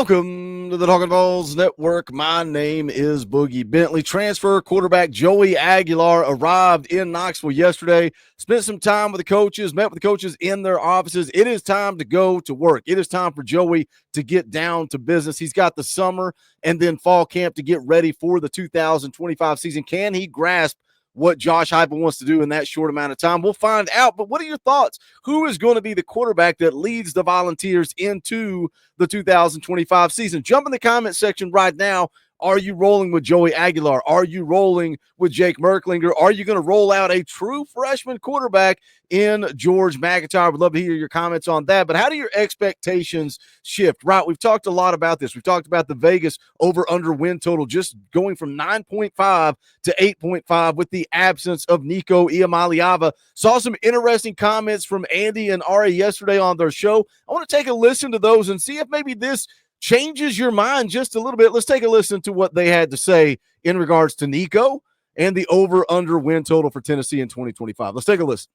Welcome to the Talkin VAWLS Network. My name is Boogie Bentley. Transfer quarterback Joey Aguilar arrived in Knoxville yesterday, spent some time with the coaches, met with the coaches in their offices. It is time to go to work. It is time for Joey to get down to business. He's got the summer and then fall camp to get ready for the 2025 season. Can he grasp what Josh Heupel wants to do in that short amount of time? We'll find out. But what are your thoughts? Who is going to be the quarterback that leads the Volunteers into the 2025 season? Jump in the comment section right now. Are you rolling with Joey Aguilar? Are you rolling with Jake Merklinger? Are you going to roll out a true freshman quarterback in George McIntyre? Would love to hear your comments on that. But how do your expectations shift? Right, we've talked a lot about this. We've talked about the Vegas over-under win total just going from 9.5 to 8.5 with the absence of Nico Iamaleava. Saw some interesting comments from Andy and Ari yesterday on their show. I want to take a listen to those and see if maybe this changes your mind just a little bit. Let's take a listen to what they had to say in regards to Nico and the over-under win total for Tennessee in 2025. Let's take a listen.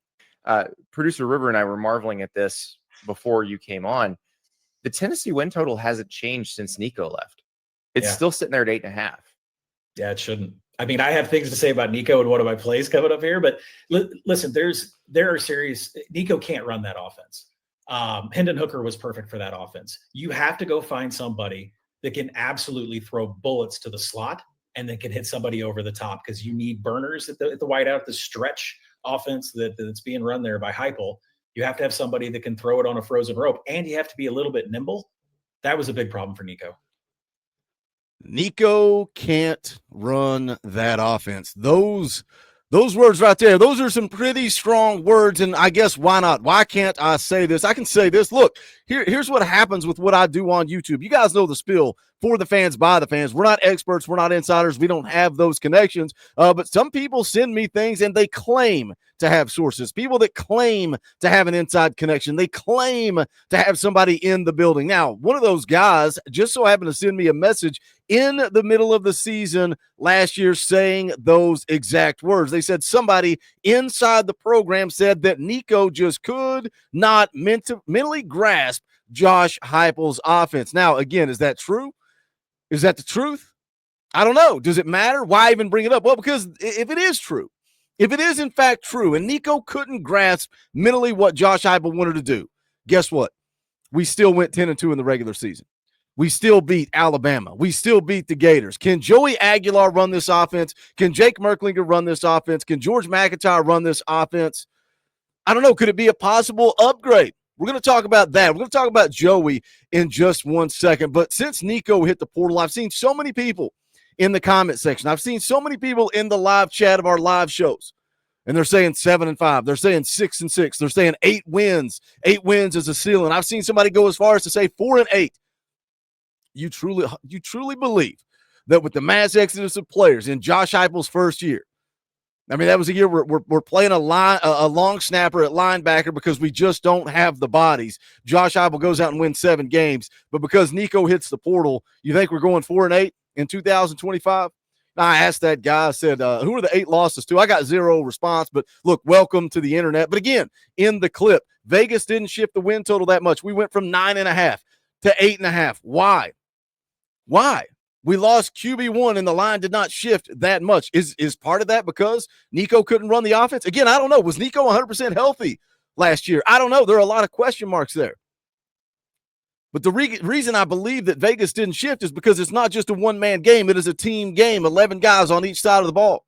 Producer River and I were marveling at this before you came on. The Tennessee win total hasn't changed since Nico left. It's still sitting there at 8.5. Yeah, it shouldn't. I mean, I have things to say about Nico and one of my plays coming up here, but listen, there are serious. Nico can't run that offense. Hendon Hooker was perfect for that offense. You have to go find somebody that can absolutely throw bullets to the slot and that can hit somebody over the top, because you need burners at the wideout, the stretch offense that's being run there by Heupel. You have to have somebody that can throw it on a frozen rope, and you have to be a little bit nimble. That was a big problem for Nico. Nico can't run that offense. Those words right there, those are some pretty strong words, and I guess why not? Why can't I say this? I can say this. Look, here's what happens with what I do on YouTube. You guys know the spill. For the fans, by the fans. We're not experts. We're not insiders. We don't have those connections. But some people send me things, and they claim to have sources. People that claim to have an inside connection. They claim to have somebody in the building. Now, one of those guys just so happened to send me a message in the middle of the season last year saying those exact words. They said somebody inside the program said that Nico just could not mentally grasp Josh Heupel's offense. Now, again, is that true? Is that the truth? I don't know. Does it matter? Why even bring it up? Well, because if it is true, if it is in fact true, and Nico couldn't grasp mentally what Josh Heupel wanted to do, guess what? We still went 10-2 in the regular season. We still beat Alabama. We still beat the Gators. Can Joey Aguilar run this offense? Can Jake Merklinger run this offense? Can George McIntyre run this offense? I don't know. Could it be a possible upgrade? We're going to talk about that. We're going to talk about Joey in just 1 second. But since Nico hit the portal, I've seen so many people in the comment section. I've seen so many people in the live chat of our live shows. And they're saying 7-5. They're saying 6-6. They're saying 8 wins. 8 wins is a ceiling. I've seen somebody go as far as to say 4-8. You truly believe that with the mass exodus of players in Josh Heupel's first year, I mean, that was a year we're playing a long snapper at linebacker because we just don't have the bodies. Josh Heupel goes out and wins 7 games, but because Nico hits the portal, you think we're going 4-8 in 2025? I asked that guy, I said, who are the 8 losses to? I got 0 response, but look, welcome to the internet. But again, in the clip, Vegas didn't shift the win total that much. We went from 9.5 to 8.5. Why? We lost QB1 and the line did not shift that much. Is part of that because Nico couldn't run the offense? Again, I don't know. Was Nico 100% healthy last year? I don't know. There are a lot of question marks there. But the reason I believe that Vegas didn't shift is because it's not just a one-man game. It is a team game, 11 guys on each side of the ball.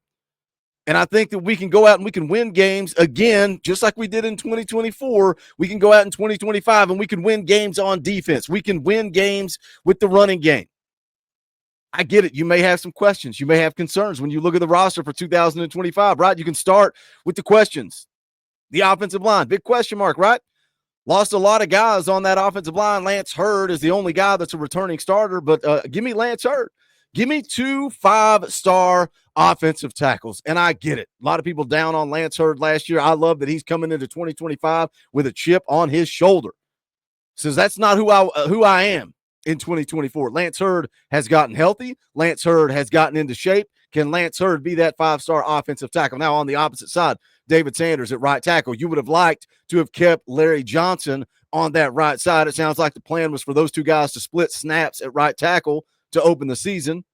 And I think that we can go out and we can win games again, just like we did in 2024. We can go out in 2025 and we can win games on defense. We can win games with the running game. I get it. You may have some questions. You may have concerns when you look at the roster for 2025, right? You can start with the questions. The offensive line, big question mark, right? Lost a lot of guys on that offensive line. Lance Hurd is the only guy that's a returning starter, but give me Lance Hurd. Give me 2 5-star offensive tackles, and I get it. A lot of people down on Lance Hurd last year. I love that he's coming into 2025 with a chip on his shoulder. Says that's not who I am in 2024. Lance Hurd has gotten healthy. Lance Hurd has gotten into shape. Can Lance Hurd be that 5-star offensive tackle? Now, on the opposite side, David Sanders at right tackle. You would have liked to have kept Larry Johnson, on that right side. It sounds like the plan was for those two guys to split snaps at right tackle to open the season.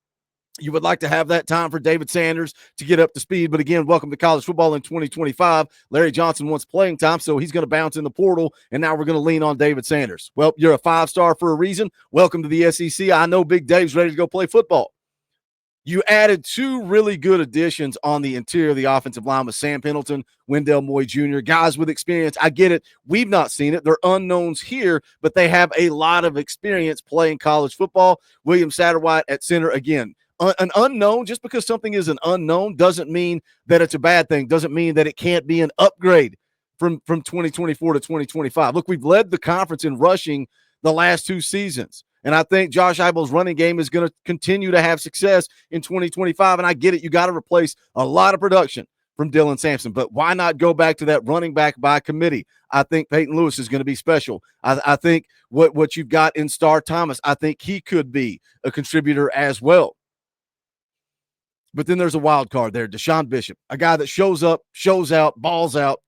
You would like to have that time for David Sanders to get up to speed. But again, welcome to college football in 2025. Larry Johnson wants playing time, so he's going to bounce in the portal, and now we're going to lean on David Sanders. Well, you're a 5-star for a reason. Welcome to the SEC. I know Big Dave's ready to go play football. You added 2 really good additions on the interior of the offensive line with Sam Pendleton, Wendell Moy Jr., guys with experience. I get it. We've not seen it. They're unknowns here, but they have a lot of experience playing college football. William Satterwhite at center again. An unknown, just because something is an unknown doesn't mean that it's a bad thing, doesn't mean that it can't be an upgrade from 2024 to 2025. Look, we've led the conference in rushing the last 2 seasons, and I think Josh Heupel's running game is going to continue to have success in 2025, and I get it. You got to replace a lot of production from Dylan Sampson, but why not go back to that running back by committee? I think Peyton Lewis is going to be special. I think what you've got in Star Thomas, I think he could be a contributor as well. But then there's a wild card there, Deshaun Bishop, a guy that shows up, shows out, balls out.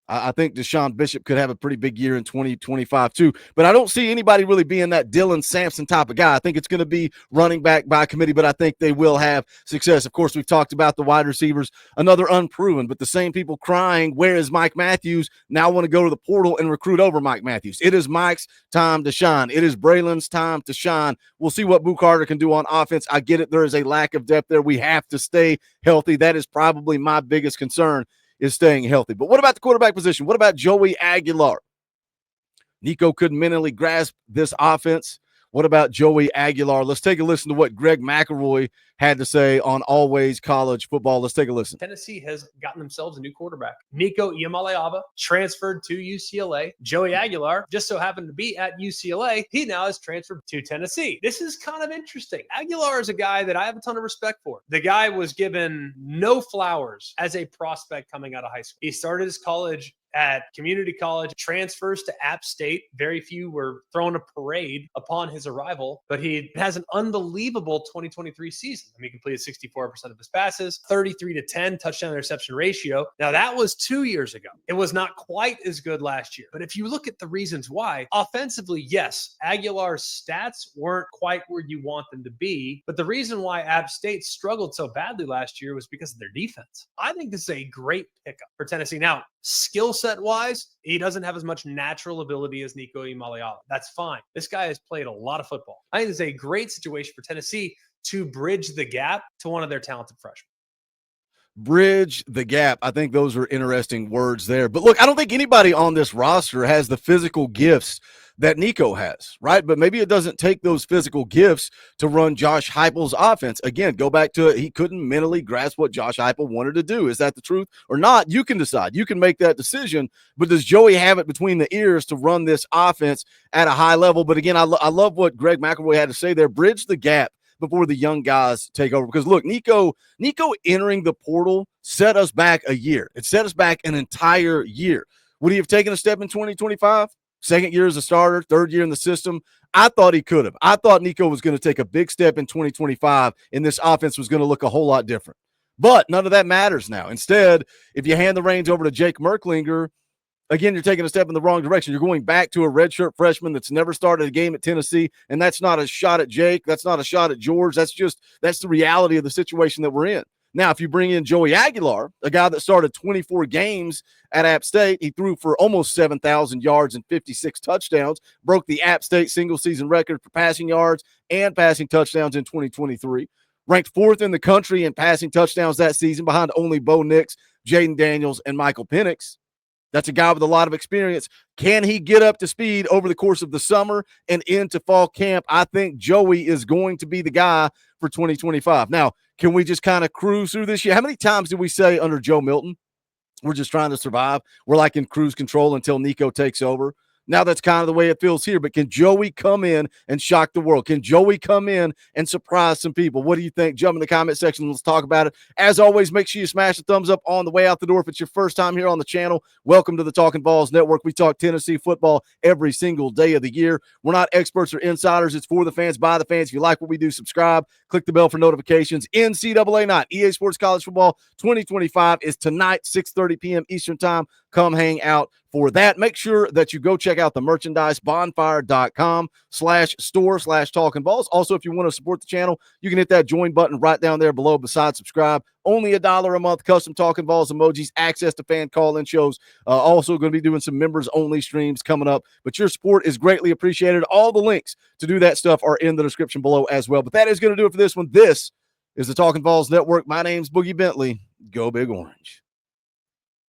I think Deshaun Bishop could have a pretty big year in 2025 too, but I don't see anybody really being that Dylan Sampson type of guy. I think it's going to be running back by committee, but I think they will have success. Of course, we've talked about the wide receivers, another unproven, but the same people crying, where is Mike Matthews, now want to go to the portal and recruit over Mike Matthews. It is Mike's time to shine. It is Braylon's time to shine. We'll see what Boo Carter can do on offense. I get it. There is a lack of depth there. We have to stay healthy. That is probably my biggest concern, is staying healthy. But what about the quarterback position? What about Joey Aguilar? Nico couldn't mentally grasp this offense. What about Joey Aguilar? Let's take a listen to what Greg McElroy had to say on Always College Football. Let's take a listen. Tennessee has gotten themselves a new quarterback. Nico Iamaleava transferred to UCLA. Joey Aguilar just so happened to be at UCLA. He now has transferred to Tennessee. This is kind of interesting. Aguilar is a guy that I have a ton of respect for. The guy was given no flowers as a prospect coming out of high school. He started his college at community college, transfers to App State. Very few were throwing a parade upon his arrival, but he has an unbelievable 2023 season. I mean, he completed 64% of his passes, 33-10 touchdown interception ratio. Now, that was 2 years ago. It was not quite as good last year. But if you look at the reasons why, offensively, yes, Aguilar's stats weren't quite where you want them to be. But the reason why App State struggled so badly last year was because of their defense. I think this is a great pickup for Tennessee. Now, skill set wise, he doesn't have as much natural ability as Nico Iamaleava. That's fine. This guy has played a lot of football. I think this is a great situation for Tennessee to bridge the gap to one of their talented freshmen. Bridge the gap. I think those are interesting words there. But look, I don't think anybody on this roster has the physical gifts that Nico has, right? But maybe it doesn't take those physical gifts to run Josh Heupel's offense. Again, go back to it. He couldn't mentally grasp what Josh Heupel wanted to do. Is that the truth or not? You can decide. You can make that decision. But does Joey have it between the ears to run this offense at a high level? But again, I love what Greg McElroy had to say there. Bridge the gap before the young guys take over. Because look, Nico entering the portal set us back a year. It set us back an entire year. Would he have taken a step in 2025? Second year as a starter, third year in the system. I thought he could have. I thought Nico was going to take a big step in 2025, and this offense was going to look a whole lot different. But none of that matters now. Instead, if you hand the reins over to Jake Merklinger, again, you're taking a step in the wrong direction. You're going back to a redshirt freshman that's never started a game at Tennessee, and that's not a shot at Jake. That's not a shot at George. That's the reality of the situation that we're in. Now, if you bring in Joey Aguilar, a guy that started 24 games at App State, he threw for almost 7,000 yards and 56 touchdowns, broke the App State single-season record for passing yards and passing touchdowns in 2023, ranked 4th in the country in passing touchdowns that season behind only Bo Nix, Jaden Daniels, and Michael Penix. That's a guy with a lot of experience. Can he get up to speed over the course of the summer and into fall camp? I think Joey is going to be the guy for 2025. Now, can we just kind of cruise through this year? How many times did we say under Joe Milton, we're just trying to survive? We're like in cruise control until Nico takes over. Now that's kind of the way it feels here. But can Joey come in and shock the world? Can Joey come in and surprise some people? What do you think? Jump in the comment section. Let's talk about it. As always, make sure you smash the thumbs up on the way out the door. If it's your first time here on the channel, welcome to the Talkin VAWLS Network. We talk Tennessee football every single day of the year. We're not experts or insiders. It's for the fans, by the fans. If you like what we do, subscribe. Click the bell for notifications. NCAA night, EA Sports College Football 2025 is tonight, 6:30 p.m. Eastern Time. come hang out for that. Make sure that you go check out the merchandise, bonfire.com/store/Talkin VAWLS. Also, if you want to support the channel, you can hit that join button right down there below beside subscribe. Only $1 a month, custom Talkin VAWLS emojis, access to fan call-in shows. Also going to be doing some members-only streams coming up, but your support is greatly appreciated. All the links to do that stuff are in the description below as well. But that is going to do it for this one. This is the Talkin VAWLS Network. My name's Boogie Bentley. Go Big Orange.